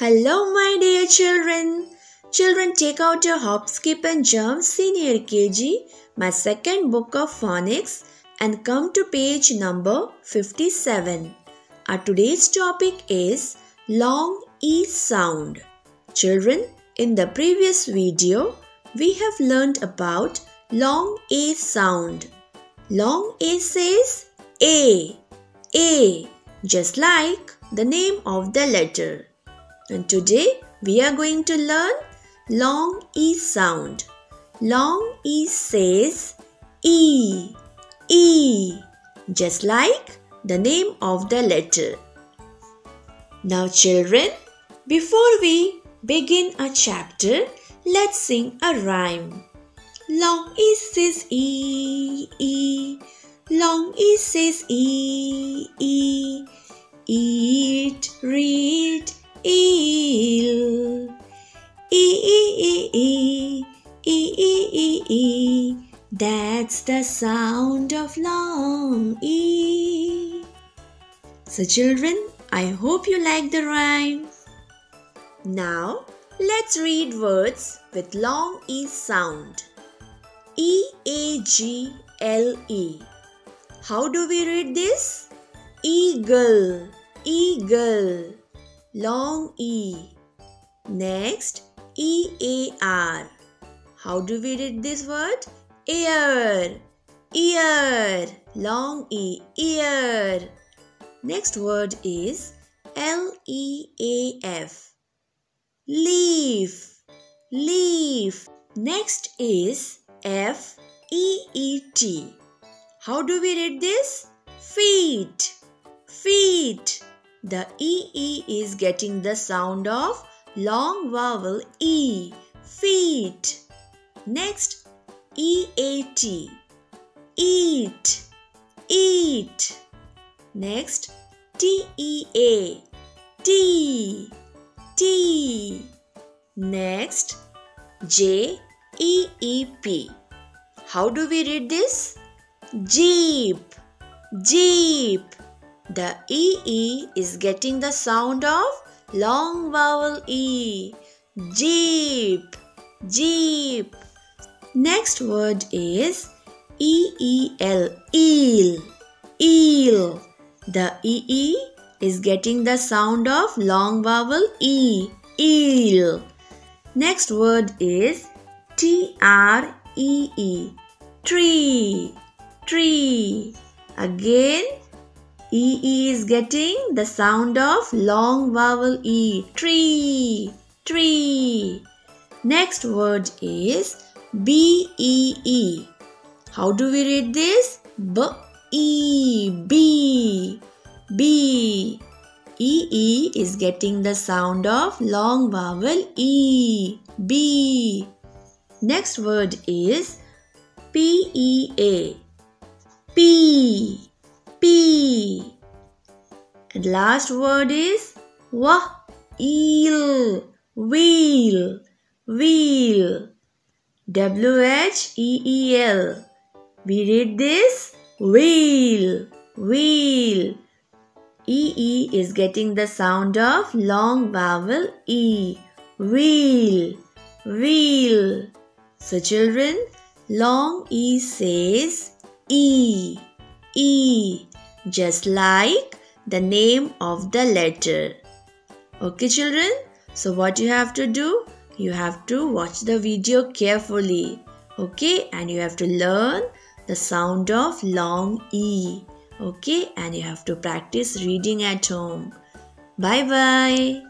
Hello, my dear children. Children, take out your Hop, Skip and Jump Senior KG, my second book of phonics, and come to page number 57. Our today's topic is long E sound. Children, in the previous video, we have learned about long A sound. Long A says A, just like the name of the letter. And today we are going to learn long E sound. Long E says E, just like the name of the letter. Now children, before we begin a chapter, let's sing a rhyme. Long E says E, long E says E, eat, read, eel. E, that's the sound of long E. So children, I hope you like the rhyme. Now, let's read words with long E sound. E-A-G-L-E. How do we read this? Eagle, eagle. Long E. Next, E-A-R. How do we read this word? Ear, ear. Long E, ear. Next word is L-E-A-F. Leaf, leaf. Next is F-E-E-T. How do we read this? Feet, feet. The E is getting the sound of long vowel E, feet. Next, E-A-T, eat, eat. Next, T-E-A, tea, tea. Next, J-E-E-P. How do we read this? Jeep, jeep. The E is getting the sound of long vowel E. Jeep, jeep. Next word is E-E-L, eel, eel. The E is getting the sound of long vowel E, eel. Next word is T-R-E-E, tree, tree. Again, E is getting the sound of long vowel E, tree, tree. Next word is B-E-E. How do we read this? B-E, B, B. E is getting the sound of long vowel E, B. Next word is P-E-A, P, P. And last word is eel, wheel, wheel. W-H-E-E-L. We read this wheel, wheel. E is getting the sound of long vowel E, wheel, wheel. So children, long E says E, just like the name of the letter. Okay children, so what you have to do? You have to watch the video carefully. Okay, and you have to learn the sound of long E. Okay, and you have to practice reading at home. Bye bye.